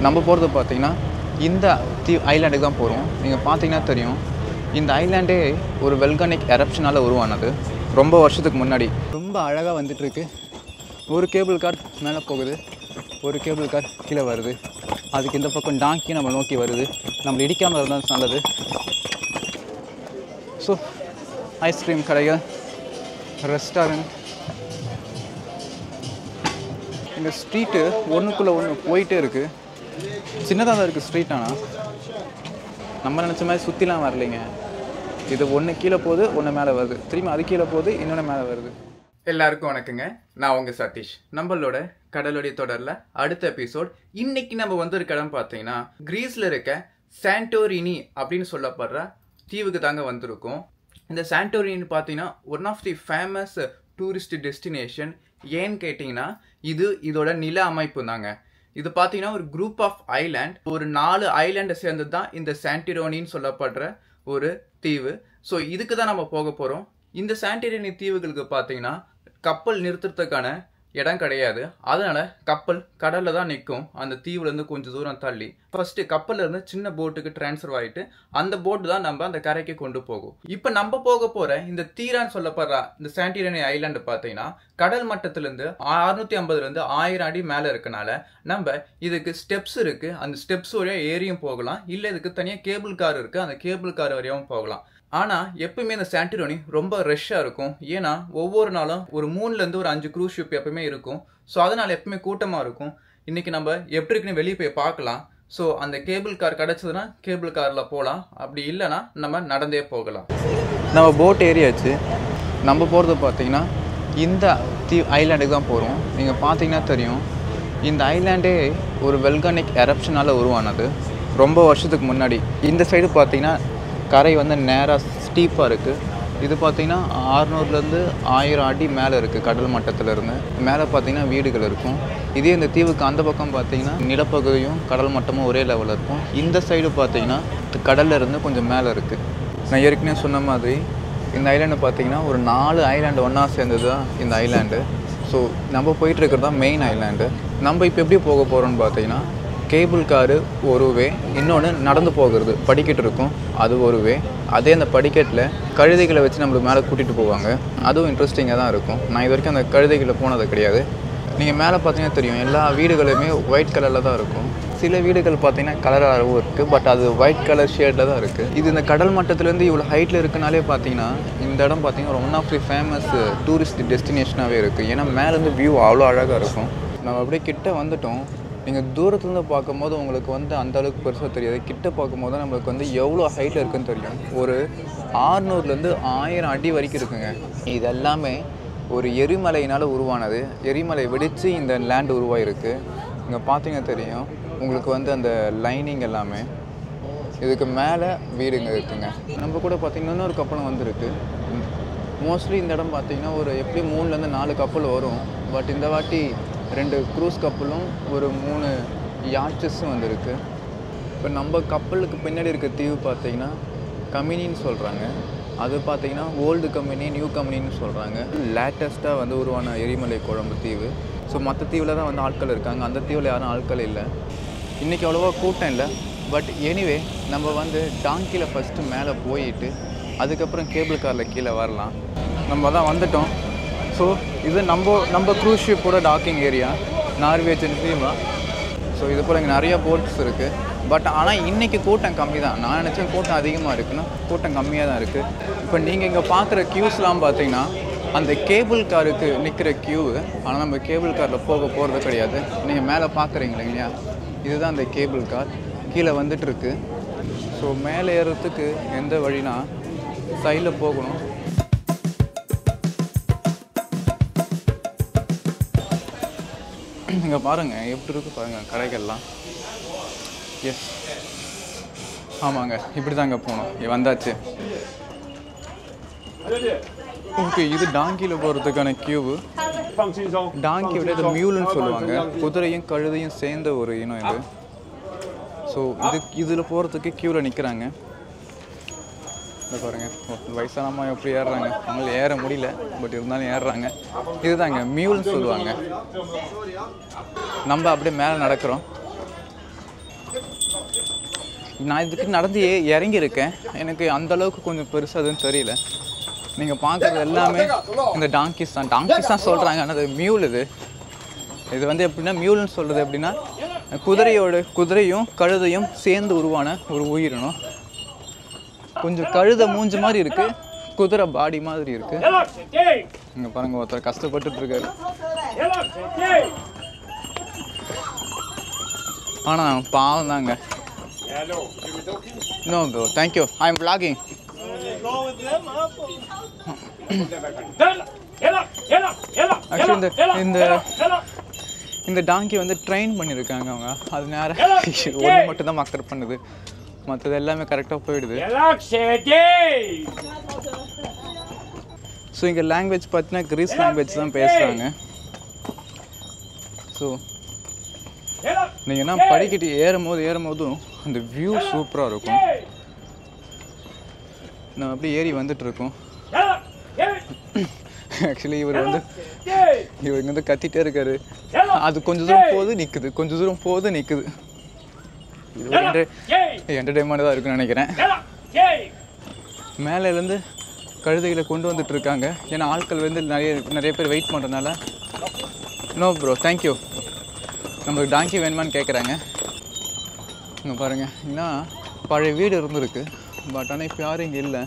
நம்ம போகிறது பார்த்தீங்கன்னா இந்த ஐலாண்டுக்கு தான் போகிறோம். நீங்கள் பார்த்தீங்கன்னா தெரியும், இந்த ஐலாண்டே ஒரு வெல்கானிக் எரப்ஷனால் உருவானது ரொம்ப வருஷத்துக்கு முன்னாடி. ரொம்ப அழகாக வந்துட்டுருக்கு. ஒரு கேபிள் கார் மேலே போகுது, ஒரு கேபிள் கார் கீழே வருது. அதுக்கு இந்த பக்கம் டாங்கி நம்ம நோக்கி வருது. நம்மளை இடிக்காமல் இருந்தால் நல்லது. ஸோ ஐஸ்கிரீம் கடைகள், ரெஸ்டாரண்ட், இந்த ஸ்ட்ரீட்டு ஒன்றுக்குள்ளே ஒன்று போயிட்டே இருக்குது. சின்னதாக தான் இருக்குது ஸ்ட்ரீட். ஆனால் நம்ம நினச்ச மாதிரி சுற்றிலாம் வரலைங்க. இது ஒன்று கீழே போகுது, ஒன்று மேலே வருது, திரும்பி அது கீழே போகுது, இன்னொன்று மேலே வருது. எல்லாருக்கும் வணக்கங்க, நான் உங்கள் சதீஷ். நம்மளோட கடலுடைய தொடரில் அடுத்த எபிசோட். இன்னைக்கு நம்ம வந்திருக்க இடம் பார்த்தீங்கன்னா கிரீஸில் இருக்க சாண்டோரினி அப்படின்னு சொல்லப்படுற தீவுக்கு தாங்க வந்திருக்கோம். இந்த சாண்டோரினி பார்த்தீங்கன்னா one of the famous tourist destination. ஏன்னு கேட்டிங்கன்னா இதோட நில அமைப்பு தாங்க. இது பார்த்தீங்கன்னா ஒரு குரூப் ஆஃப் ஐலாண்ட், ஒரு 4 ஐலாண்டை சேர்ந்தது தான் இந்த சாண்டோரினின்னு சொல்லப்படுற ஒரு தீவு. ஸோ இதுக்கு தான் நம்ம போக போகிறோம். இந்த சாண்டோரினி தீவுகளுக்கு பார்த்தீங்கன்னா கப்பல் நிறுத்துறதுக்கான இடம் கிடையாது. அதனால கப்பல் கடல்ல தான் நிற்கும். அந்த தீவுல இருந்து கொஞ்சம் தூரம் தள்ளி ஃபர்ஸ்ட் கப்பல்ல இருந்து சின்ன போட்டுக்கு டிரான்ஸ்ஃபர் ஆகிட்டு அந்த போட்டு தான் நம்ம அந்த கரைக்கு கொண்டு போகும். இப்போ நம்ம போக போற இந்த தீரான்னு சொல்லப்படுற இந்த சாண்டோரினி ஐலாண்டு பார்த்தீங்கன்னா கடல் மட்டத்திலிருந்து 650 இருந்து 1000 அடி மேல இருக்கனால நம்ம இதுக்கு ஸ்டெப்ஸ் இருக்கு. அந்த ஸ்டெப்ஸ் வழியா ஏறியும் போகலாம், இல்லை இதுக்கு தனியாக கேபிள் கார் இருக்கு, அந்த கேபிள் கார் வரையாவும் போகலாம். ஆனால் எப்பவுமே இந்த சாண்டோரினி ரொம்ப ரஷ்ஷாக இருக்கும். ஏன்னா ஒவ்வொரு நாளும் ஒரு 3லேருந்து ஒரு 5 க்ரூஸ் ஷிப் எப்பவுமே இருக்கும். ஸோ அதனால் எப்பவுமே கூட்டமாக இருக்கும். இன்றைக்கி நம்ம எப்படி இருக்குன்னு வெளியே போய் பார்க்கலாம். ஸோ அந்த கேபிள் கார் கிடச்சதுன்னா கேபிள் காரில் போகலாம், அப்படி இல்லைன்னா நம்ம நடந்தே போகலாம். நம்ம போட் ஏரியாச்சு. நம்ம போகிறது பார்த்தீங்கன்னா இந்த ஐலாண்டுக்கு தான் போகிறோம். நீங்கள் பார்த்தீங்கன்னா தெரியும், இந்த ஐலாண்டே ஒரு வெல்கானிக் எரப்ஷனால் உருவானது ரொம்ப வருஷத்துக்கு முன்னாடி. இந்த சைடு பார்த்தீங்கன்னா கரை வந்து நேராக ஸ்டீப்பாக இருக்குது. இது பார்த்திங்கன்னா 600லேருந்து 1000 அடி மேலே இருக்குது கடல் மட்டத்திலேருந்து. மேலே பார்த்திங்கன்னா வீடுகள் இருக்கும். இதே இந்த தீவுக்கு அந்த பக்கம் பார்த்திங்கன்னா நிலப்பகுதியும் கடல் மட்டமும் ஒரே லெவலில் இருக்கும். இந்த சைடு பார்த்திங்கன்னா கடலில் இருந்து கொஞ்சம் மேலே இருக்குது. நான் ஏற்கனவே சொன்ன மாதிரி இந்த ஐலாண்டு பார்த்திங்கன்னா ஒரு 4 ஐலாண்டு ஒன்றா சேர்ந்தது தான் இந்த ஐலாண்டு. ஸோ நம்ம போயிட்டுருக்கிறது தான் மெயின் ஐலாண்டு. நம்ம இப்போ எப்படி போக போகிறோம்னு பார்த்திங்கன்னா கேபிள் காரு ஒரு வே, இன்னொன்று நடந்து போகிறது படிக்கட்டு இருக்கும், அது ஒரு வே. அதே அந்த படிக்கட்டில் கழுதைகளை வச்சு நம்மளுக்கு மேலே கூட்டிகிட்டு போவாங்க. அதுவும் இன்ட்ரெஸ்டிங்காக தான் இருக்கும். நான் இது வரைக்கும் அந்த கழுதைகளில் போனது கிடையாது. நீங்கள் மேலே பார்த்தீங்கன்னா தெரியும், எல்லா வீடுகளுமே ஒயிட் கலரில் தான் இருக்கும். சில வீடுகள் பார்த்தீங்கன்னா கலராகவும் இருக்குது, பட் அது ஒயிட் கலர் ஷேடில் தான் இருக்குது. இது இந்த கடல் மட்டத்துலேருந்து இவ்வளோ ஹைட்டில் இருக்குனாலே பார்த்தீங்கன்னா இந்த இடம் பார்த்தீங்கன்னா one of the famous tourist டெஸ்டினேஷனாகவே இருக்குது. ஏன்னா மேலேருந்து வியூ அவ்வளோ அழகாக இருக்கும். நம்ம அப்படியே கிட்ட வந்துட்டோம். நீங்கள் தூரத்துலேருந்து பார்க்கும்போது உங்களுக்கு வந்து அந்தளவுக்கு பெருசாக தெரியாது. கிட்ட பார்க்கும்போது தான் நம்மளுக்கு வந்து எவ்வளோ ஹைட்டில் இருக்குதுன்னு தெரியும். ஒரு 600லேருந்து 1000 அடி வரைக்கும் இருக்குங்க. இது எல்லாமே ஒரு எரிமலையினால் உருவானது. எரிமலை வெடித்து இந்த லேண்ட் உருவாயிருக்கு. இங்கே பார்த்தீங்கன்னா தெரியும் உங்களுக்கு வந்து அந்த லைனிங் எல்லாமே. இதுக்கு மேலே வீடுங்க இருக்குங்க. நம்ம கூட பார்த்திங்கன்னா இன்னொரு கப்பலும் வந்துருக்கு. மோஸ்ட்லி இந்த இடம் பார்த்திங்கன்னா ஒரு எப்படி 3லேருந்து 4 கப்பல் வரும். பட் இந்த வாட்டி 2 க்ரூஸ் கப்பலும் ஒரு 3 யாட்சஸும் வந்திருக்கு. இப்போ நம்ம கப்பலுக்கு பின்னாடி இருக்க தீவு பார்த்திங்கன்னா கமினின்னு சொல்கிறாங்க. அது பார்த்திங்கன்னா ஓல்டு கமினி, நியூ கமினின்னு சொல்கிறாங்க. லேட்டஸ்ட்டாக வந்து உருவான எரிமலை குழம்பு தீவு. ஸோ மற்ற தீவில் தான் வந்து ஆட்கள் இருக்காங்க, அந்த தீவில் யாரும் ஆட்கள் இல்லை. இன்றைக்கி அவ்வளோவா கூட்டம் இல்லை. பட் எனிவே நம்ம வந்து டாங்கியில் ஃபஸ்ட்டு மேலே போயிட்டு அதுக்கப்புறம் கேபிள் காரில் கீழே வரலாம். நம்ம தான் வந்துட்டோம். ஸோ இது நம்ம க்ரூஸ் ஷிப்போட டாக்கிங் ஏரியா, நார்வேஜன் தீவா. ஸோ இது போல் இங்கே நிறைய போட்ஸ் இருக்குது. பட் ஆனால் இன்றைக்கி கூட்டம் கம்மி தான். நான் நினச்சேன் கூட்டம் அதிகமாக இருக்குன்னா, கூட்டம் கம்மியாக தான் இருக்குது. இப்போ நீங்கள் இங்கே பார்க்குற க்யூஸ்லாம் பார்த்தீங்கன்னா அந்த கேபிள் காருக்கு நிற்கிற க்யூவு. ஆனால் நம்ம கேபிள் காரில் போகிறது கிடையாது. நீங்கள் மேலே பார்க்குறீங்க இல்லையா, இதுதான் அந்த கேபிள் கார் கீழே வந்துட்டுருக்கு. ஸோ மேலே ஏறுறதுக்கு எந்த வழினா சைடில் போகணும். இங்கே பாருங்கள் எப்படி இருக்குது பாருங்கள் கடைகள்லாம். எஸ், ஆமாங்க, இப்படி தாங்க போகணும். வந்தாச்சு. ஓகே, இது டாங்கியில் போகிறதுக்கான க்யூவு. டாங்கி விட இது மியூலுன்னு சொல்லுவாங்க. குதிரையும் கழுதையும் சேர்ந்த ஒரு இனம் இது. ஸோ இதில் போகிறதுக்கு க்யூவில் நிற்கிறாங்க. இந்த பாருங்கள், வயசானம்மா எப்படி ஏறுறாங்க. அவங்கள ஏற முடியல, பட் இருந்தாலும் ஏறுறாங்க. இதுதாங்க மியூல்னு சொல்லுவாங்க. நம்ம அப்படியே மேலே நடக்கிறோம். நான் இதுக்கு நடந்து இறங்கியிருக்கேன். எனக்கு அந்தளவுக்கு கொஞ்சம் பெருசாதுன்னு தெரியல. நீங்கள் பார்க்குறது எல்லாமே இந்த டாங்கிஸ் தான் சொல்கிறாங்க. ஆனால் அது மியூல். இது வந்து எப்படின்னா மியூல்னு சொல்கிறது எப்படின்னா குதிரையும் கழுதையும் சேர்ந்து உருவான ஒரு உயிரினம். கொஞ்சம் கழுதை மூஞ்சி மாதிரி இருக்குது, குதிரை பாடி மாதிரி இருக்குது. இங்கே பாருங்கள், ஒருத்தர் கஷ்டப்பட்டுட்டு இருக்காரு. ஆனால் பாவம் தாங்க. No bro, thank you. I am vlogging. Actually இந்த டாங்கி வந்து ட்ரெயின் பண்ணியிருக்காங்க அவங்க. அது நேரம் ஒன்று மட்டும் தான் மக்கர் பண்ணுது, மற்றது எல்லாமே கரெக்டாக போயிடுது. ஸோ இங்கே லாங்குவேஜ் பார்த்தீங்கன்னா கிரீஸ் லாங்குவேஜ் தான் பேசுகிறாங்க. ஸோ நீங்கள் என்ன படிக்கிட்டு ஏறும்போதும் அந்த வியூ சூப்பராக இருக்கும். நம்ம அப்படியே ஏறி வந்துட்டுருக்கோம். ஆக்சுவலி இவர் வந்து கத்திட்டே இருக்காரு. அது கொஞ்சம் தூரம் போகுது நிற்குது. இது ஒரு என்டர்டைன்மெண்ட் தான் இருக்குன்னு நினைக்கிறேன். மேலேருந்து கழுதைகளை கொண்டு வந்துட்டுருக்காங்க. ஏன்னா ஆட்கள் வந்து நிறைய பேர் வெயிட் பண்ணுறதுனால. No bro, thank you. நம்மளுக்கு டாங்கி வேணுமான்னு கேட்குறாங்க. இங்கே பாருங்கள், ஏன்னா பழைய வீடு இருந்துருக்கு. பட் ஆனால் இப்போ யாரும் இங்கே இல்லை.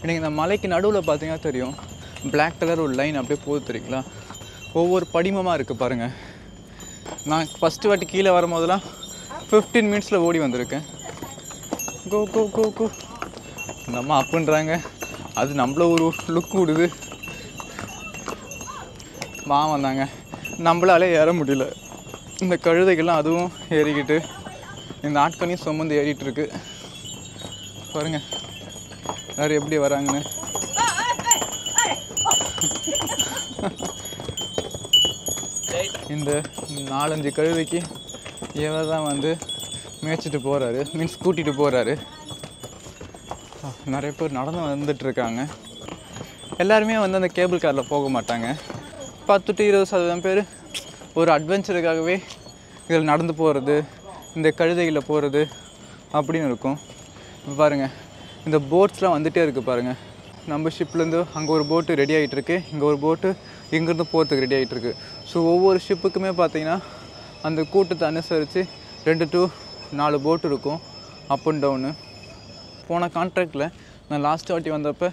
நீங்கள் இந்த மலைக்கு நடுவில் பார்த்தீங்கன்னா தெரியும், பிளாக் கலர் ஒரு லைன் அப்படியே போகுது தெரியுங்களா? ஒவ்வொரு படிமமாக இருக்குது பாருங்கள். நான் ஃபஸ்ட்டு வாட்டி கீழே வரும்போதெல்லாம் 15 மினிட்ஸில் ஓடி வந்திருக்கேன். கோ கோ கோ கோ நம்ம அப்புன்றாங்க. அது நம்மள ஒரு லுக் விடுது. வந்தாங்க, நம்மளாலே ஏற முடியல. இந்த கழுதைகள்லாம் அதுவும் ஏறிக்கிட்டு இந்த ஆட்களையும் சுமந்து ஏறிட்டு இருக்கு. பாருங்க எல்லாரும் எப்படி வராங்கன்னு. இந்த 4-5 கழுதைக்கு இவர் தான் வந்து மேய்ச்சிட்டு போகிறாரு, மீன்ஸ் கூட்டிகிட்டு போகிறாரு. நிறைய பேர் நடந்து வந்துட்டுருக்காங்க. எல்லாருமே வந்து அந்த கேபிள் காரில் போக மாட்டாங்க. 10 to 20% பேர் ஒரு அட்வென்ச்சருக்காகவே இதில் நடந்து போகிறது, இந்த கழுதைகளில் போகிறது அப்படின்னு இருக்கும். இப்போ பாருங்கள், இந்த போட்ஸ்லாம் வந்துகிட்டே இருக்குது பாருங்கள். நம்ம ஷிப்லேருந்து அங்கே ஒரு போட்டு ரெடி ஆகிட்டுருக்கு, இங்கே ஒரு போட்டு இங்கேருந்து போகிறதுக்கு ரெடி ஆகிட்டுருக்கு. ஸோ ஒவ்வொரு ஷிப்புக்குமே பார்த்திங்கன்னா அந்த கூட்டத்தை அனுசரித்து 2 to 4 போட்டு இருக்கும், அப் அண்ட் டவுனு. போன கான்ட்ராக்டில் நான் லாஸ்ட் வாட்டி வந்தப்போ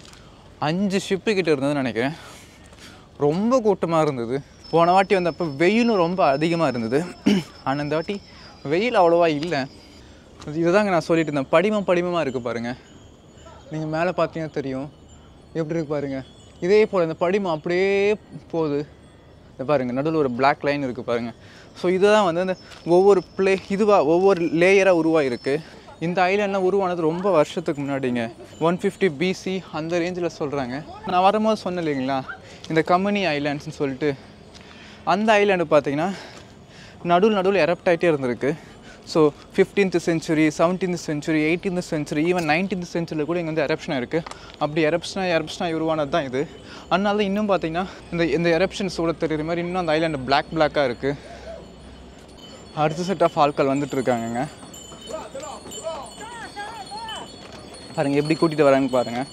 5 ஷிப்புக்கிட்ட இருந்ததுன்னு நினைக்கிறேன். ரொம்ப கூட்டமாக இருந்தது. போன வாட்டி வந்தப்போ வெயிலும் ரொம்ப அதிகமாக இருந்தது. ஆனால் இந்த வாட்டி வெயில் அவ்வளோவா இல்லை. இதுதாங்க நான் சொல்லிட்டு இருந்தேன், படிமமாக இருக்குது பாருங்கள். நீங்கள் மேலே பார்த்தீங்கன்னா தெரியும் எப்படி இருக்குது பாருங்கள். இதே போல் இந்த படிமம் அப்படியே போகுது. இதை பாருங்கள், நடுவில் ஒரு பிளாக் லைன் இருக்குது பாருங்கள். ஸோ இதுதான் வந்து அந்த ஒவ்வொரு லேயராக உருவாகிருக்கு. இந்த ஐலாண்ட்லாம் உருவானது ரொம்ப வருஷத்துக்கு முன்னாடிங்க, 150 BC அந்த ரேஞ்சில் சொல்கிறாங்க. நான் வரும்போது சொன்னேன் இல்லைங்களா, இந்த கம்பெனி ஐலாண்ட்ஸ்னு சொல்லிட்டு. அந்த ஐலாண்டு பார்த்திங்கன்னா நடுவில் எரப்ட் ஆகிட்டே இருந்திருக்கு. So 15th century, 17th century, 18th century, even 19th centuryயில் கூட இங்கே வந்து எரப்ஷனாக இருக்குது. அப்படி எரப்ஷனாக உருவானது தான் இது. அதனால தான் இன்னும் பார்த்திங்கன்னா இந்த எரப்ஷன்ஸோட தெரியுற மாதிரி இன்னும் அந்த ஐலாண்டு பிளாக்காக இருக்குது. அடுத்த செட் ஆஃப் ஆட்கள் வந்துட்டுருக்காங்கங்க. பாருங்கள் எப்படி கூட்டிகிட்டு வராங்கன்னு பாருங்கள்.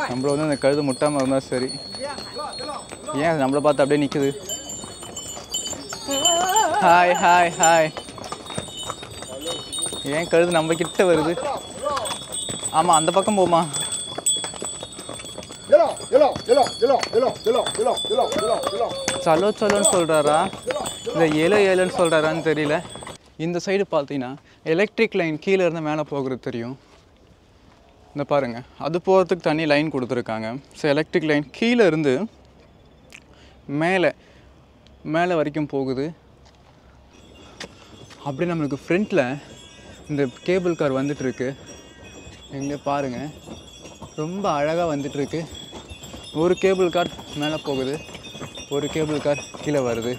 நம்மள வந்து அந்த கழுது முட்டாமல் இருந்தால் சரி. ஏன் அது நம்மளை பார்த்து அப்படியே நிற்குது. Hi hi hi. ஏன் கழுது நம்ம கிட்ட வருது? ஆமாம், அந்த பக்கம் போமா. சலோன்னு சொல்கிறாரா இல்லை ஏலோன்னு சொல்கிறாரான்னு தெரியல. இந்த சைடு பார்த்தீங்கன்னா எலக்ட்ரிக் லைன் கீழே இருந்து மேலே போகிறது தெரியும். இந்த பாருங்கள், அது போகிறதுக்கு தனி லைன் கொடுத்துருக்காங்க. ஸோ எலக்ட்ரிக் லைன் கீழே இருந்து மேலே வரைக்கும் போகுது. அப்படி நம்மளுக்கு ஃப்ரண்ட்டில் இந்த கேபிள் கார் வந்துட்டுருக்கு. எங்கே பாருங்கள், ரொம்ப அழகாக வந்துட்டுருக்கு. ஒரு கேபிள் கார் மேலே போகுது, ஒரு கேபிள் கார் கீழே வருது.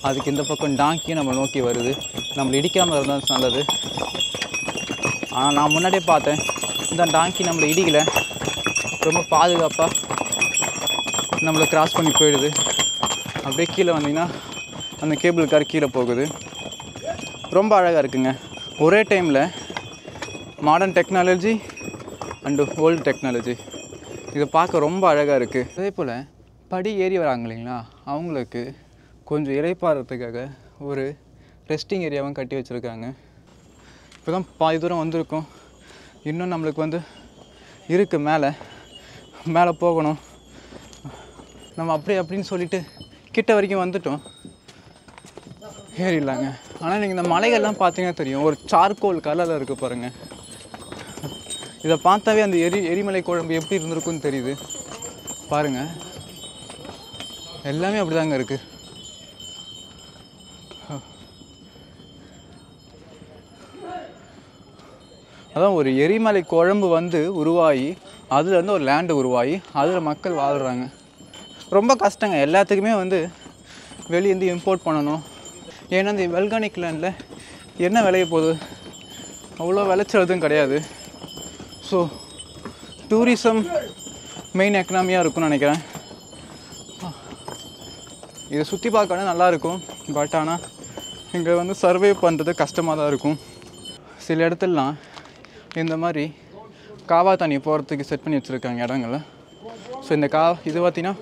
அதுக்கு இந்த பக்கம் டாங்கியும் நம்ம நோக்கி வருது. நம்மளை இடிக்காமல் இருந்தால் நல்லது. ஆனால் நான் முன்னாடியே பார்த்தேன், இந்த டாங்கி நம்மளை இடிக்கலை, ரொம்ப பாதுகாப்பாக நம்மளை கிராஸ் பண்ணி போயிடுது. அப்படியே கீழே வந்தீங்கன்னா அந்த கேபிள் கார் கீழே போகுது. ரொம்ப அழகாக இருக்குங்க. ஒரே டைமில் modern technology and old technology, இதை பார்க்க ரொம்ப அழகாக இருக்குது. அதே போல் படி ஏறி வராங்க இல்லைங்களா, அவங்களுக்கு கொஞ்சம் இளைப்பாறதுக்காக ஒரு ரெஸ்டிங் ஏரியாவும் கட்டி வச்சுருக்காங்க. இப்போ தான் பாதி தூரம் வந்திருக்கோம். இன்னும் நம்மளுக்கு வந்து இருக்குது, மேலே போகணும். நம்ம அப்படின்னு சொல்லிட்டு கிட்ட வரைக்கும் வந்துட்டோம், ஏறிடலாங்க. ஆனால் நீங்கள் இந்த மலைகள்லாம் பார்த்தீங்கன்னா தெரியும், ஒரு சார்கோல் கலரில் இருக்குது பாருங்கள். இதை பார்த்தாவே அந்த எரிமலை குழம்பு எப்படி இருந்திருக்குன்னு தெரியுது பாருங்கள். எல்லாமே அப்படி தாங்க இருக்குது. அதான் ஒரு எரிமலை குழம்பு வந்து உருவாகி அதுலேருந்து ஒரு லேண்டு உருவாகி அதில் மக்கள் வாழ்கிறாங்க. ரொம்ப கஷ்டங்க. எல்லாத்துக்குமே வந்து வெளியேருந்து இம்போர்ட் பண்ணணும். ஏன்னா இந்த வெல்கானிக் லேண்டில் என்ன விளைய போகுது, அவ்வளோ விளைச்சல் எதுவும் கிடையாது. ஸோ டூரிசம் மெயின் எக்கனாமியாக இருக்கும்னு நினைக்கிறேன். இதை சுற்றி பார்க்கணும் நல்லாயிருக்கும். பட் ஆனால் இங்கே வந்து சர்வே பண்ணுறது கஷ்டமாக தான் இருக்கும். சில இடத்துலலாம் இந்த மாதிரி காவா தண்ணி போகிறதுக்கு செட் பண்ணி வச்சுருக்காங்க இடங்கள. ஸோ இந்த இது பார்த்திங்கன்னா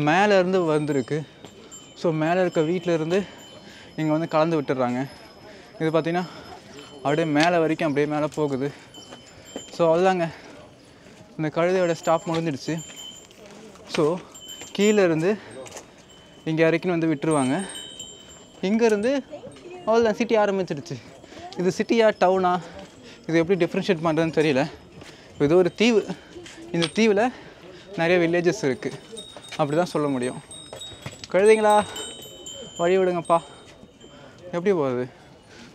மேலேருந்து வந்துருக்கு. ஸோ மேலே இருக்க வீட்டிலேருந்து இங்கே வந்து கலந்து விட்டுடுறாங்க. இது பார்த்திங்கன்னா அப்படியே மேலே வரைக்கும் அப்படியே மேலே போகுது. ஸோ அதுதாங்க, இந்த கழுதையோட ஸ்டாப் முடிஞ்சிடுச்சு. ஸோ கீழேருந்து இங்கே வரைக்கும் வந்து விட்டுருவாங்க. இங்கேருந்து அவ்வளோதான், சிட்டி ஆரம்பிச்சிடுச்சு. இது சிட்டியா டவுனா, இது எப்படி டிஃப்ரென்ஷியேட் பண்ணுறதுன்னு தெரியல. இது ஒரு தீவு. இந்த தீவில் நிறைய வில்லேஜஸ் இருக்குது, அப்படி தான் சொல்ல முடியும். கழுதைங்களா வழி விடுங்கப்பா. எப்படி போகுது?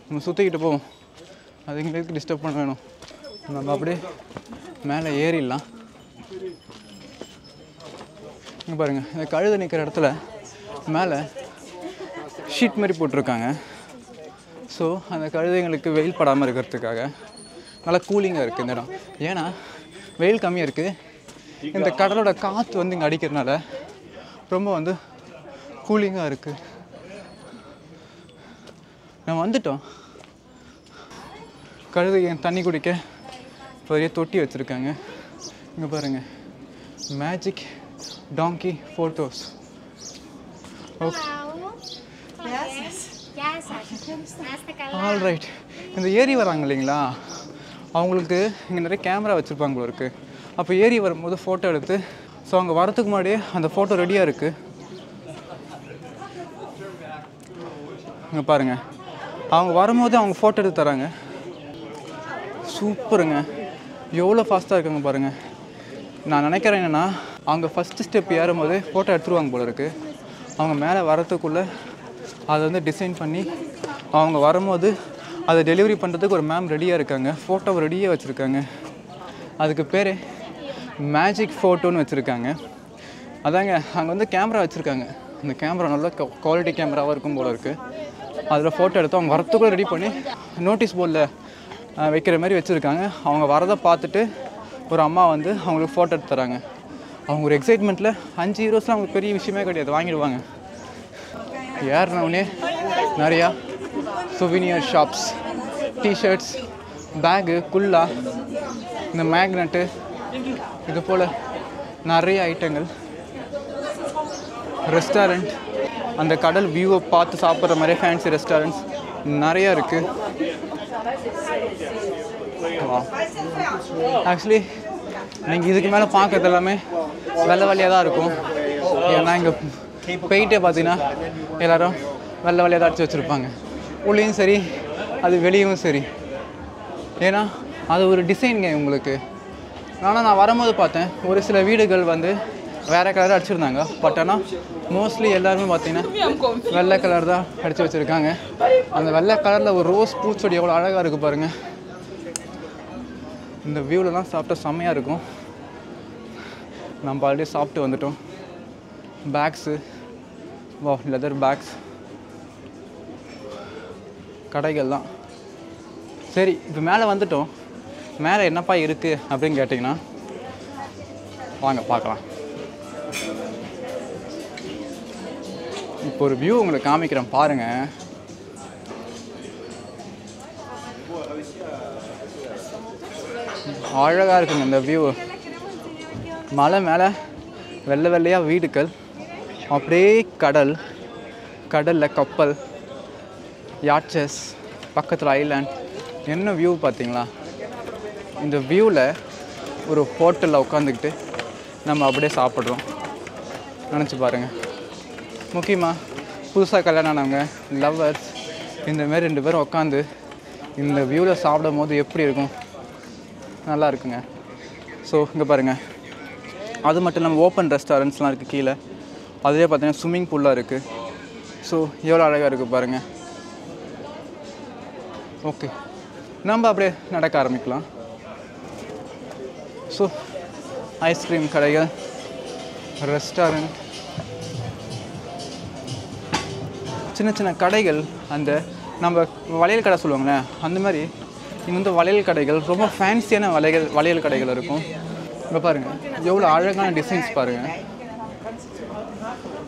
நம்ம சுற்றிக்கிட்டு போவோம், அது எங்களுக்கு டிஸ்டர்ப் பண்ண வேணும். நம்ம அப்படியே மேலே ஏறிடலாம். இங்கே பாருங்கள், இந்த கழுதை நிற்கிற இடத்துல மேலே ஷீட் மாதிரி போட்டிருக்காங்க. ஸோ அந்த கழுதைங்களுக்கு வெயில் படாமல் இருக்கிறதுக்காக நல்லா கூலிங்காக இருக்குது இந்த இடம். ஏன்னா வெயில் கம்மியாக இருக்குது, இந்த கடலோட காற்று வந்து இங்கே அடிக்கிறதுனால ரொம்ப வந்து கூலிங்காக இருக்குது. நம்ம வந்துட்டோம். கழுதை தண்ணி குடிக்க பெரிய தொட்டி வச்சுருக்காங்க. இங்கே பாருங்கள், மேஜிக் டாங்கி ஃபோட்டோஸ். Okay, all right. இந்த ஏரி வராங்க இல்லைங்களா, அவங்களுக்கு இங்கே நிறைய கேமரா வச்சுருப்பாங்க போல இருக்குது. அப்போ ஏரி வரும்போது ஃபோட்டோ எடுத்து, ஸோ அவங்க வரத்துக்கு முன்னாடியே அந்த ஃபோட்டோ ரெடியாக இருக்குது. இங்கே பாருங்கள், அவங்க வரும்போது அவங்க ஃபோட்டோ எடுத்து தராங்க. சூப்பருங்க, எவ்வளோ ஃபாஸ்ட்டாக இருக்காங்க பாருங்கள். நான் நினைக்கிறேன் என்னென்னா, அவங்க ஃபஸ்ட்டு ஸ்டெப் ஏறும்போது ஃபோட்டோ எடுத்துருவாங்க போல இருக்குது. அவங்க மேலே வரத்துக்குள்ளே அதை வந்து டிசைன் பண்ணி அவங்க வரும்போது அதை டெலிவரி பண்ணுறதுக்கு ஒரு மேம் ரெடியாக இருக்காங்க. ஃபோட்டோவை ரெடியாக வச்சுருக்காங்க. அதுக்கு பேர் மேஜிக் ஃபோட்டோன்னு வச்சுருக்காங்க. அதாங்க, அங்கே வந்து கேமரா வச்சுருக்காங்க. அந்த கேமரா நல்லா குவாலிட்டி கேமராவாக இருக்கும் போல இருக்குது. அதில் ஃபோட்டோ எடுத்து அவங்க வரத்துக்குள்ளே ரெடி பண்ணி நோட்டீஸ் போர்டில் வைக்கிற மாதிரி வச்சுருக்காங்க. அவங்க வரதை பார்த்துட்டு ஒரு அம்மா வந்து அவங்களுக்கு ஃபோட்டோ எடுத்து தராங்க. அவங்க ஒரு எக்ஸைட்மெண்ட்டில் 5 ஹீரோஸ்லாம் அவங்களுக்கு பெரிய விஷயமே கிடையாது, வாங்கிடுவாங்க. ஏறினவுடனே நிறையா சுவினியர் ஷாப்ஸ், டிஷர்ட்ஸ், பேகு, குல்லா, இந்த மேக்னெட்டு, இது போல் நிறைய ஐட்டங்கள். ரெஸ்டாரண்ட், அந்த கடல் வியூவை பார்த்து சாப்பிட்ற மாதிரியே ஃபேன்சி ரெஸ்டாரண்ட்ஸ் நிறையா இருக்குது. ஆக்சுவலி நீங்கள் இதுக்கு மேலே பார்க்கறது எல்லாமே வெள்ளை வெள்ளையாக தான் இருக்கும். ஏன்னா இங்கே போயிட்டே பார்த்தீங்கன்னா எல்லோரும் வெள்ளை வெள்ளையாக தான் அடிச்சு வச்சுருப்பாங்க. உள்ளேயும் சரி, அது வெளியும் சரி. ஏன்னா அது ஒரு டிசைனுங்க உங்களுக்கு. ஆனால் நான் வரும்போது பார்த்தேன், ஒரு சில வீடுகள் வந்து வேறு கலராக அடிச்சிருந்தாங்க. பட் ஆனால் மோஸ்ட்லி எல்லாருமே பார்த்தீங்கன்னா வெள்ளை கலர் தான் அடித்து வச்சுருக்காங்க. அந்த வெள்ளை கலரில் ஒரு ரோஸ் பூச்செடி எவ்வளோ அழகாக இருக்குது பாருங்கள். இந்த வியூவிலலாம் சாப்பிட்டா செம்மையாக இருக்கும். நம்ம ஆல்ரெடி சாப்பிட்டு வந்துட்டோம். பேக்ஸு, வா, லெதர் பேக்ஸ், கடைகள் தான். சரி, இப்போ மேலே வந்துட்டோம். மேலே என்னப்பா இருக்குது அப்படின்னு கேட்டிங்கன்னா, வாங்க பார்க்கலாம். இப்போ ஒரு வியூ உங்களுக்கு காமிக்கிறேன் பாருங்கள். அழகாக இருக்குங்க இந்த வியூ. மலை மேலே வெள்ளை வெள்ளையாக வீடுகள், அப்படியே கடல், கடலில் கப்பல், யாட்சஸ், பக்கத்தில் ஐலாண்ட். என்ன வியூ பார்த்தீங்களா? இந்த வியூவில் ஒரு ஹோட்டலில் உட்காந்துக்கிட்டு நம்ம அப்படியே சாப்பிட்றோம். நினச்சி பாருங்கள். முக்கியமாக புதுசாக கல்யாணம் ஆனவங்க, லவ்வர்ஸ், இந்தமாரி 2 பேரும் உட்காந்து இந்த வியூவில் சாப்பிடும் போது எப்படி இருக்கும்? நல்லா இருக்குங்க. ஸோ இங்கே பாருங்கள், அது மட்டும் இல்லாமல் ஓப்பன் ரெஸ்டாரண்ட்ஸ்லாம் இருக்குது கீழே. அதுவே பார்த்தீங்கன்னா ஸ்விம்மிங் பூலாக இருக்குது. ஸோ எவ்வளோ அழகாக இருக்குது பாருங்கள். ஓகே, நம்ம அப்படியே நடக்க ஆரம்பிக்கலாம். ஸோ ஐஸ்கிரீம் கடைகள், ரெஸ்டாரண்ட், சின்ன சின்ன கடைகள், அந்த நம்ம வளையல் கடை சொல்லுவாங்களே அந்த மாதிரி இங்கே வந்து வளையல் கடைகள், ரொம்ப ஃபேன்சியான வளையல் கடைகள் இருக்கும். இங்கே பாருங்கள் எவ்வளோ அழகான டிசைன்ஸ் பாருங்கள்.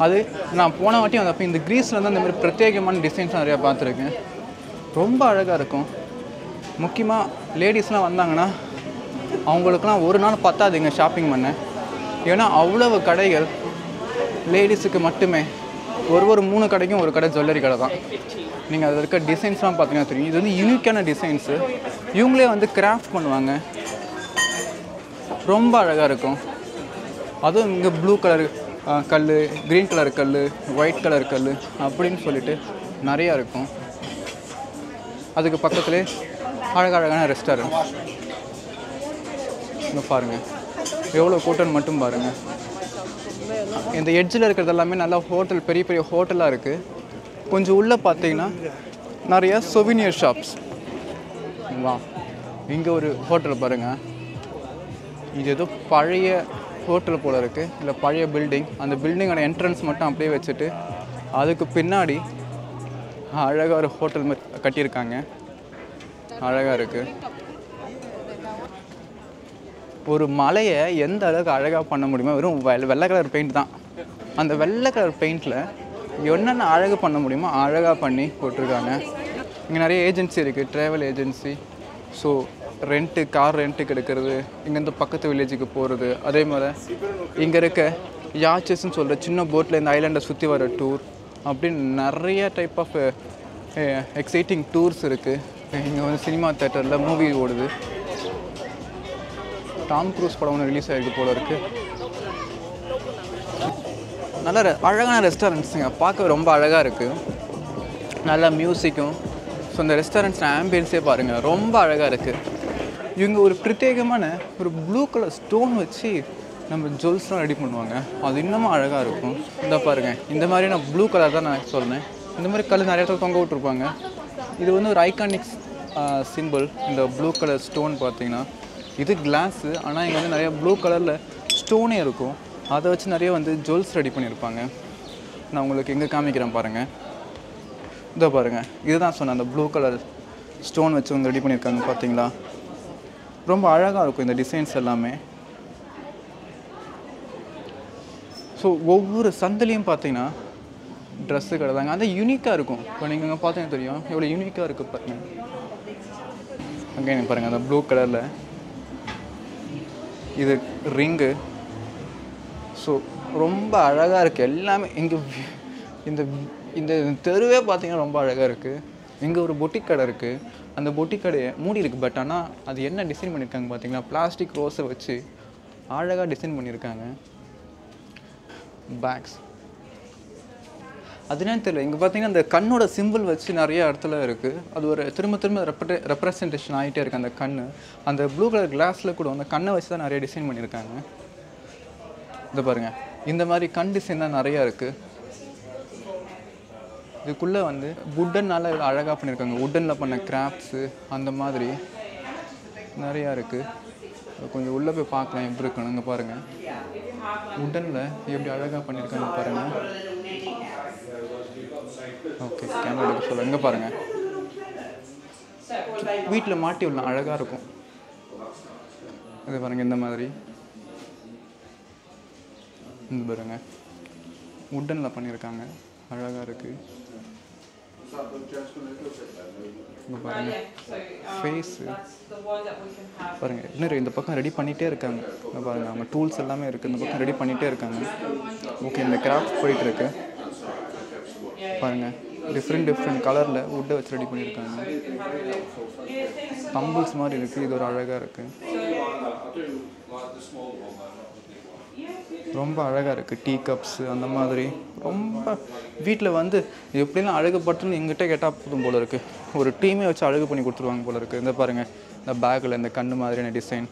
அது நான் போன வாட்டி வந்தப்போ இந்த கிரீஸில் வந்து அந்த மாதிரி பிரத்யேகமான டிசைன்ஸ் நிறையா பார்த்துருக்கேன். ரொம்ப அழகாக இருக்கும். முக்கியமாக லேடிஸ்லாம் வந்தாங்கன்னா அவங்களுக்குலாம் ஒரு நாள் பத்தாது இங்கே ஷாப்பிங் பண்ண. ஏன்னா அவ்வளவு கடைகள் லேடிஸுக்கு மட்டுமே. ஒரு 3 கடைக்கும் ஒரு கடை ஜுவல்லரி கடை தான். நீங்கள் அதில் இருக்க டிசைன்ஸ்லாம் பார்த்தீங்கன்னா தெரியும். இது வந்து யூனிக்கான டிசைன்ஸு. இவங்களே வந்து கிராஃப்ட் பண்ணுவாங்க. ரொம்ப அழகாக இருக்கும். அதுவும் இங்கே ப்ளூ கலர் கல், க்ரீன் கலர் கல், ஒயிட் கலர் கல் அப்படின்னு சொல்லிட்டு நிறையா இருக்கும். அதுக்கு பக்கத்துலேயே அழகழகான ரெஸ்டாரண்ட். இங்கே பாருங்கள் எவ்வளோ கூட்டம் மட்டும் பாருங்கள். இந்த எட்ஜில் இருக்கிறது எல்லாமே நல்லா ஹோட்டல், பெரிய பெரிய ஹோட்டலாக இருக்குது. கொஞ்சம் உள்ளே பார்த்தீங்கன்னா நிறையா சொவினியர் ஷாப்ஸ். வா, இங்கே ஒரு ஹோட்டல் பாருங்கள். இது ஏதோ பழைய ஹோட்டல் போல் இருக்குது, இல்லை பழைய பில்டிங். அந்த பில்டிங்கோட என்ட்ரன்ஸ் மட்டும் அப்படியே வச்சுட்டு அதுக்கு பின்னாடி அழகாக ஒரு ஹோட்டல் மாதிரி கட்டியிருக்காங்க. அழகாக இருக்குது. ஒரு மலையை எந்த அளவுக்கு அழகாக பண்ண முடியுமோ வெறும் வெள்ளை கலர் பெயிண்ட் தான். அந்த வெள்ளை கலர் பெயிண்டில் என்னென்ன அழகு பண்ண முடியுமோ அழகாக பண்ணி போட்டிருக்காங்க. இங்கே நிறைய ஏஜென்சி இருக்குது, ட்ராவல் ஏஜென்சி. ஸோ கார் ரெண்ட்டுக்கு எடுக்கிறது, இங்கேருந்து பக்கத்து வில்லேஜுக்கு போகிறது. அதே மாதிரி இங்கே இருக்க யாச்சஸ்ன்னு சொல்கிற சின்ன போட்டில் இந்த ஐலாண்டை சுற்றி வர டூர், அப்படின்னு நிறைய டைப் ஆஃப் எக்ஸைட்டிங் டூர்ஸ் இருக்குது. இங்கே வந்து சினிமா தேட்டரில் மூவி ஓடுது. டாம் க்ரூஸ் படம் ஒன்று ரிலீஸ் ஆகிருக்கு போல இருக்குது. நல்ல அழகான ரெஸ்டாரண்ட்ஸுங்க, பார்க்க ரொம்ப அழகாக இருக்குது. நல்ல மியூசிக்கும். ஸோ இந்த ரெஸ்டாரண்ட்ஸ் ஆம்பியன்ஸே பாருங்கள், ரொம்ப அழகாக இருக்குது. இவங்க ஒரு பிரத்யேகமான ஒரு ப்ளூ கலர் ஸ்டோன் வச்சு நம்ம ஜுவல்ஸ்லாம் ரெடி பண்ணுவாங்க. அது இன்னமும் அழகாக இருக்கும். இந்த பாருங்கள், இந்த மாதிரி நான் ப்ளூ கலர் தான் நான் சொன்னேன். இந்த மாதிரி கலர் நிறைய இடத்துல தொங்க விட்டுருப்பாங்க. இது வந்து ஒரு ஐகானிக் சிம்பிள். இந்த ப்ளூ கலர் ஸ்டோன் பார்த்தீங்கன்னா இது கிளாஸு, ஆனால் இங்கே வந்து நிறையா ப்ளூ கலரில் ஸ்டோனே இருக்கும். அதை வச்சு நிறைய வந்து ஜுவல்ஸ் ரெடி பண்ணியிருப்பாங்க. நான் உங்களுக்கு எங்கே காமிக்கிறேன் பாருங்கள். இதோ பாருங்கள், இதுதான் சொன்னேன், அந்த ப்ளூ கலர் ஸ்டோன் வச்சு வந்து ரெடி பண்ணியிருக்காங்க. பார்த்தீங்களா, ரொம்ப அழகாக இருக்கும் இந்த டிசைன்ஸ் எல்லாமே. ஸோ ஒவ்வொரு சந்திலையும் பார்த்தீங்கன்னா ட்ரெஸ்ஸு கடை தாங்க. அது யூனிக்காக இருக்கும். இப்போ நீங்கள் இங்கே பார்த்தீங்கன்னா தெரியும் எவ்வளோ யூனிக்காக இருக்குது பாருங்கள். அங்கே நீங்கள் பாருங்கள், அந்த ப்ளூ கலரில் இது ரிங்கு. ஸோ ரொம்ப அழகாக இருக்குது எல்லாமே. இங்கே இந்த இந்த தெருவே பார்த்தீங்கன்னா ரொம்ப அழகாக இருக்குது. இங்கே ஒரு பொட்டிக் கடை இருக்குது. அந்த பொட்டிக் கடையை மூடி இருக்குது. பட் ஆனால் அது என்ன டிசைன் பண்ணியிருக்காங்க பார்த்தீங்கன்னா, பிளாஸ்டிக் ரோஸை வச்சு அழகாக டிசைன் பண்ணியிருக்காங்க. பேக்ஸ் அது என்னன்னு தெரியல. இங்கே பார்த்தீங்கன்னா அந்த கண்ணோட சிம்பிள் வச்சு நிறைய இடத்துல இருக்குது. அது ஒரு திரும்ப ரெப்ரசன்டேஷன் ஆகிட்டே இருக்குது அந்த கண். அந்த ப்ளூ கலர் கிளாஸில் கூட அந்த கண்ணை வச்சு தான் நிறைய டிசைன் பண்ணியிருக்காங்க. இதை பாருங்கள், இந்த மாதிரி கண் டிசைன் தான் நிறையா இருக்குது. இதுக்குள்ளே வந்து வுட்டன்னால் அழகாக பண்ணியிருக்காங்க. வுட்டனில் பண்ண கிராஃப்ட்ஸு அந்த மாதிரி நிறையா இருக்குது. கொஞ்சம் உள்ளே போய் பார்க்கலாம் எப்படி இருக்குன்னு. இங்கே பாருங்கள், வுட்டனில் எப்படி அழகாக பண்ணியிருக்காங்க பாருங்கள். ஓகே, கேமரா எடுக்க சொல்ல. இங்கே பாருங்கள், வீட்டில் மாட்டி விடலாம், அழகாக இருக்கும். இது பாருங்கள், இந்த மாதிரி இந்த பாருங்கள் வுட்டனில் பண்ணியிருக்காங்க. அழகாக இருக்குது. இங்கே பாருங்கள் ஃபேஸு பாருங்கள். இன்னும் இந்த பக்கம் ரெடி பண்ணிகிட்டே இருக்காங்க. இங்கே பாருங்கள் அவங்க டூல்ஸ் எல்லாமே இருக்குது. இந்த பக்கம் ரெடி பண்ணிகிட்டே இருக்காங்க. ஓகே, இந்த கிராஃப்ட் போயிட்டுருக்கு பாருங்கள். டிஃப்ரெண்ட் கலரில் வுட்டை வச்சு ரெடி பண்ணியிருக்காங்க. டம்பிள்ஸ் மாதிரி இருக்குது. இது ஒரு அழகாக இருக்குது. ரொம்ப அழகாக இருக்குது. டீ கப்ஸு அந்த மாதிரி ரொம்ப வீட்டில் வந்து எப்படிலாம் அழகுபடுத்துன்னு எங்கிட்ட கேட்டால் போதும் போல் இருக்குது. ஒரு டீமே வச்சு அழகு பண்ணி கொடுத்துருவாங்க போல் இருக்குது. இந்த பாருங்கள், இந்த பேக்கில் இந்த கண்ணு மாதிரியான டிசைன்.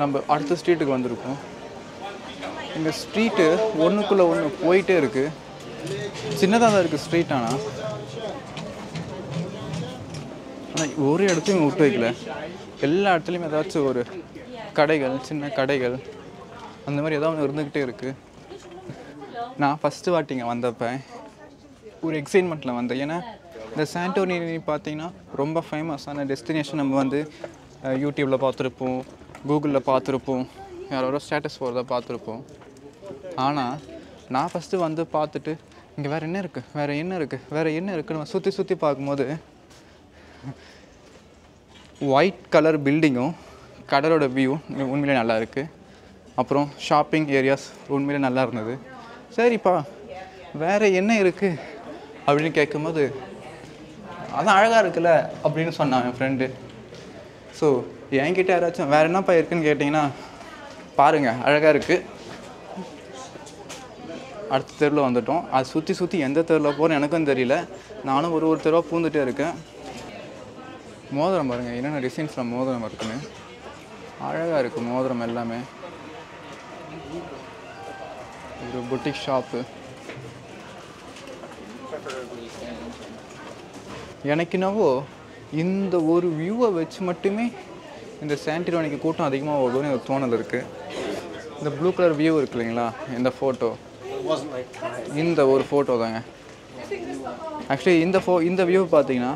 நம்ம அடுத்த ஸ்ட்ரீட்டுக்கு வந்திருக்கோம். இந்த ஸ்ட்ரீட்டு ஒன்றுக்குள்ளே ஒன்று போயிட்டே இருக்குது. சின்னதாக தான் இருக்குது ஸ்ட்ரீட். ஆனால் ஒரு இடத்தையும் விட்டு வைக்கல. எல்லா இடத்துலையும் ஏதாச்சும் ஒரு கடைகள், சின்ன கடைகள் அந்த மாதிரி ஏதாவது ஒன்று இருந்துக்கிட்டே இருக்குது. நான் ஃபஸ்ட்டு வாட்டிங்க வந்தப்போ ஒரு எக்ஸைட்மெண்ட்டில் வந்தேன். ஏன்னா இந்த சாண்டோரினி பார்த்திங்கன்னா ரொம்ப ஃபேமஸான டெஸ்டினேஷன். நம்ம வந்து யூடியூப்பில் பார்த்துருப்போம், கூகுளில் பார்த்துருப்போம், யாரோட ஸ்டேட்டஸ் போகிறத பார்த்துருப்போம். ஆனால் நான் ஃபஸ்ட்டு வந்து பார்த்துட்டு இங்கே வேறு என்ன இருக்குது, வேறு என்ன இருக்குன்னு சுற்றி பார்க்கும்போது ஒயிட் கலர் பில்டிங்கும் கடலோட வியூ உண்மையிலே நல்லா இருக்குது. அப்புறம் ஷாப்பிங் ஏரியாஸ் உண்மையிலே நல்லா இருந்தது. சரிப்பா வேறு என்ன இருக்குது அப்படின்னு கேட்கும்போது அதான் அழகாக இருக்குல்ல அப்படின்னு சொன்னான் என் ஃப்ரெண்டு. ஸோ என்கிட்ட யாராச்சும் வேறு என்னப்பா இருக்குதுன்னு கேட்டிங்கன்னா பாருங்கள் அழகாக இருக்குது. அடுத்த தெருவில் வந்துட்டோம். அது சுற்றி எந்த தெருவில் போகிறேன்னு எனக்கும் தெரியல. நானும் ஒரு தெருவாக பூந்துகிட்டே இருக்கேன். மோதிரம் பாருங்கள், என்னென்ன டிசைன்ஸில் மோதிரம் இருக்குன்னு அழகாக இருக்குது. மோதிரம் எல்லாமே ஒரு புட்டிக் ஷாப்பு. எனக்கு என்னவோ இந்த ஒரு வியூவை வச்சு மட்டுமே இந்த சாண்டோரினிக்கு கூட்டம் அதிகமாக வரும்னு ஒரு தோணல் இருக்குது. இந்த ப்ளூ கலர் வியூ இருக்கு இல்லைங்களா, இந்த ஃபோட்டோ, இந்த ஒரு ஃபோட்டோ தாங்க. ஆக்சுவலி இந்த வியூ பார்த்தீங்கன்னா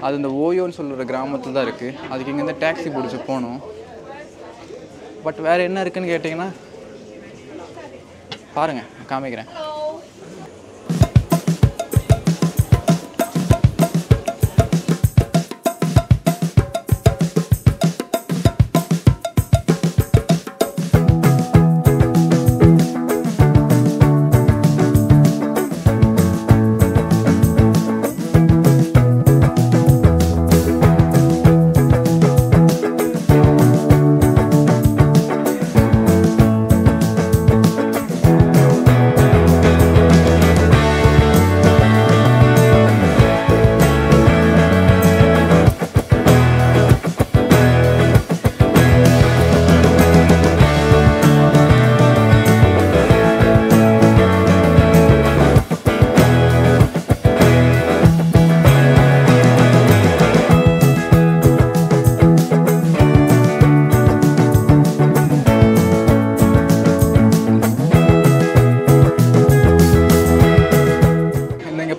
அது இந்த ஓயோன்னு சொல்கிற கிராமத்தில் தான் இருக்குது. அதுக்கு இங்கேருந்து டாக்ஸி பிடிச்சி போகணும். பட் வேறு என்ன இருக்குதுன்னு கேட்டிங்கன்னா பாருங்கள், காமிக்கிறேன்.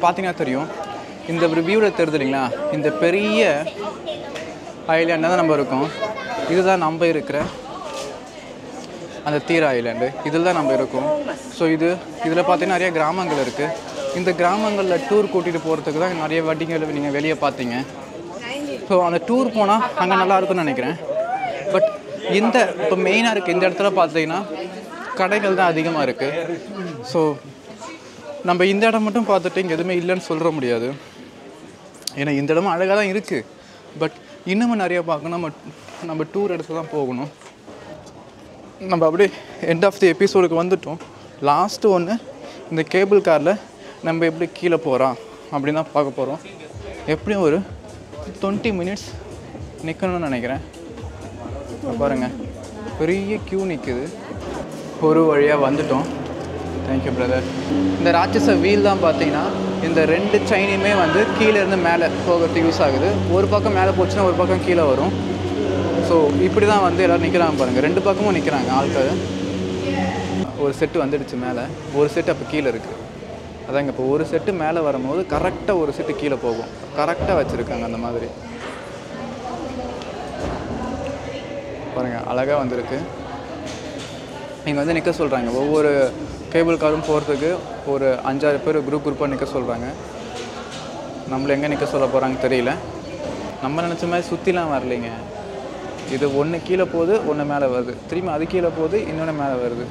பார்த்தீங்கன்னா தெரியும், இந்த வியூவில் தெரியுது இல்லைங்களா, இந்த பெரிய ஐலாண்டில் தான் நம்ம இருக்கோம். இதுதான் நம்ம இருக்கிற அந்த தீர ஐலாண்டு. இதில் தான் நம்ம இருக்கோம். ஸோ இதில் பார்த்தீங்கன்னா நிறைய கிராமங்கள் இருக்குது. இந்த கிராமங்களில் டூர் கூட்டிகிட்டு போகிறதுக்கு தான் நிறைய வாட்டிகள் நீங்கள் வெளியே பார்த்தீங்க. ஸோ அந்த டூர் போனால் அங்கே நல்லா இருக்குன்னு நினைக்கிறேன். பட் இப்போ மெயினாக இருக்குது இந்த இடத்துல பார்த்தீங்கன்னா கடைகள் தான் அதிகமாக இருக்குது. ஸோ நம்ம இந்த இடம் மட்டும் பார்த்துட்டு இங்கே எதுவுமே இல்லைன்னு சொல்ல முடியாது. ஏன்னா இந்த இடமும் அழகாக தான் இருக்குது. பட் இன்னமும் நிறைய பார்க்கணும். நம்ம டூர் எடுத்து தான் போகணும். நம்ம அப்படியே எண்ட் ஆஃப் தி எபிசோடுக்கு வந்துட்டோம். லாஸ்ட்டு ஒன்று, இந்த கேபிள் காரில் நம்ம எப்படி கீழே போகிறோம் அப்படின்னு தான் பார்க்க போகிறோம். எப்படியும் ஒரு 20 மினிட்ஸ் நிற்கணும்னு நினைக்கிறேன். பாருங்கள், பெரிய க்யூ நிற்குது. ஒரு வழியாக வந்துட்டோம். Thank you brother. இந்த ராட்சச வீல் தான் பார்த்தீங்கன்னா இந்த 2 செயினையுமே வந்து கீழேருந்து மேலே போகிறதுக்கு யூஸ் ஆகுது. ஒரு பக்கம் மேலே போச்சுன்னா ஒரு பக்கம் கீழே வரும். ஸோ இப்படி தான் வந்து எல்லோரும் நிற்கிறாங்க பாருங்கள். 2 பக்கமும் நிற்கிறாங்க ஆட்கள். ஒரு செட்டு வந்துடுச்சு மேலே, ஒரு செட்டு அப்போ கீழே இருக்குது. அதாங்க இப்போ ஒரு செட்டு மேலே வரும்போது கரெக்டாக ஒரு செட்டு கீழே போகும். கரெக்டாக வச்சுருக்காங்க அந்த மாதிரி. பாருங்கள், அழகாக வந்திருக்கு. இங்கே வந்து நிற்க சொல்கிறாங்க. ஒவ்வொரு கேபிள் காரும் போகிறதுக்கு ஒரு 5-6 பேர் குரூப்பாக நிற்க சொல்கிறாங்க. நம்மளை எங்கே நிற்க சொல்ல போகிறாங்க தெரியல. நம்ம நினச்ச மாதிரி சுற்றிலாம் வரலைங்க. இது ஒன்று கீழே போகுது, ஒன்று மேலே வருது, திரும்பி அது கீழே போகுது, இன்னொன்று மேலே வருது.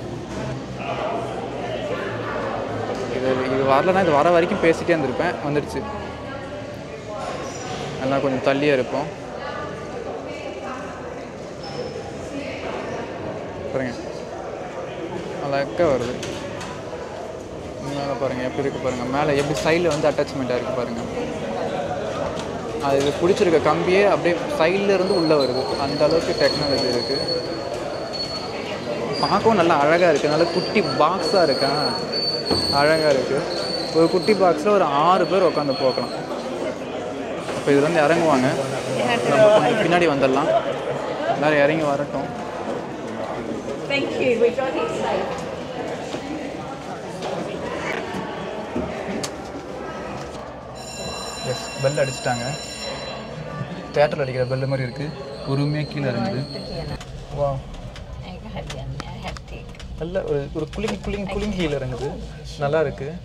இது வரலன்னா இது வர வரைக்கும் பேசிகிட்டே இருந்திருப்பேன். வந்துடுச்சு. எல்லாம் கொஞ்சம் தள்ளியே இருப்போம். பாருங்க அழகாக வருது. மேலே பாருங்கள் எப்படி இருக்குது பாருங்கள். மேலே எப்படி சைடில் வந்து அட்டாச்மெண்ட்டாக இருக்குது பாருங்கள். அது இது பிடிச்சிருக்க கம்பியே அப்படியே சைடில் இருந்து உள்ளே வருது. அந்த அளவுக்கு டெக்னாலஜி இருக்குது. பார்க்கவும் நல்லா அழகாக இருக்குது. நல்லா குட்டி பாக்ஸாக இருக்கா, அழகாக இருக்குது. ஒரு குட்டி பாக்ஸில் ஒரு 6 பேர் உட்காந்து போகலாம். இப்போ இது வந்து இறங்குவாங்க. நம்ம கொஞ்சம் பின்னாடி வந்துடலாம். எல்லோரும் இறங்கி வரட்டும். எஸ், பெல் அடிச்சிட்டாங்க. தேட்டரில் அடிக்கிற பெல்லு மாதிரி இருக்குது. பொறுமையாக கீழே இறங்குது. வா, நல்ல ஒரு குளிங் கீழே இறங்குது. நல்லா இருக்குது.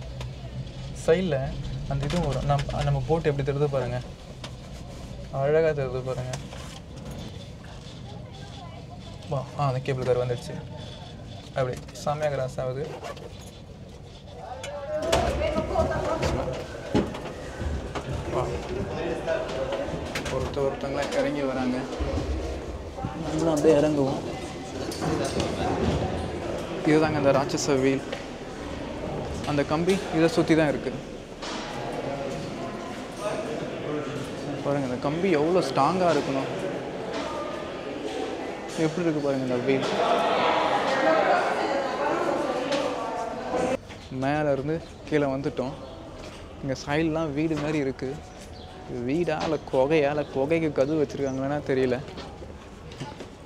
சைடில் அந்த இதுவும் வரும். நம்ம போட்டு எப்படி தெரியுது பாருங்கள். அழகாக தெரியுது பாருங்கள். வா, அந்த கேபிள் கார் வந்துடுச்சு. அப்படி செம்மையாக கிராஸ் ஆகுது. ஒருத்தவங்களாம் இறங்கி வராங்க. நம்மளும் அப்படியே இறங்குவோம். இதுதாங்க அந்த ராட்சச வீல். அந்த கம்பி இதை சுற்றி தான் இருக்குது. பாருங்கள் இந்த கம்பி எவ்வளோ ஸ்ட்ராங்காக இருக்கணும். எப்படி இருக்குது பாருங்கள் இந்த வீல். மேலேருந்து கீழே வந்துட்டோம். இங்கே சைடெலாம் வீடு மாதிரி இருக்குது. வீடா இல்லை குகையா, இல்லை குகைக்கு கதவு வச்சுருக்காங்களேன்னா தெரியல.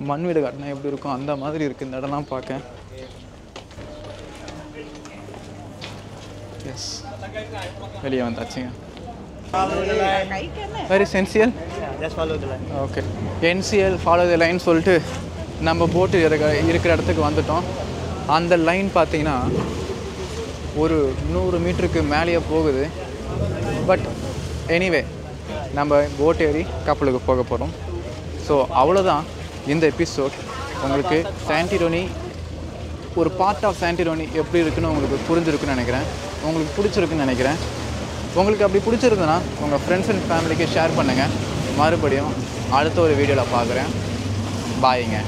மண் வீடு கட்டினா எப்படி இருக்கும் அந்த மாதிரி இருக்குது இந்த இடம்லாம் பார்க்க. எஸ், வெளியே வந்தாச்சுங்க. Very NCL. Okay, NCL follow the line சொல்லிட்டு நம்ம போட்டு இருக்கிற இடத்துக்கு வந்துட்டோம். அந்த லைன் பார்த்தீங்கன்னா ஒரு 100 மீட்டருக்கு மேலேயே போகுது. பட் எனிவே நம்ம போட் ஏறி கப்பலுக்கு போக போகிறோம். ஸோ அவ்வளோதான் இந்த எபிசோட். உங்களுக்கு சாண்டிரோனி ஒரு பார்ட் ஆஃப் சாண்டிரோனி எப்படி இருக்குன்னு உங்களுக்கு புரிஞ்சிருக்குன்னு நினைக்கிறேன். உங்களுக்கு பிடிச்சிருக்குன்னு நினைக்கிறேன். உங்களுக்கு அப்படி பிடிச்சிருக்குன்னா உங்கள் ஃப்ரெண்ட்ஸ் அண்ட் ஃபேமிலிக்கு ஷேர் பண்ணுங்கள். மறுபடியும் அடுத்த ஒரு வீடியோவில் பார்க்குறேன். பாய்ங்க.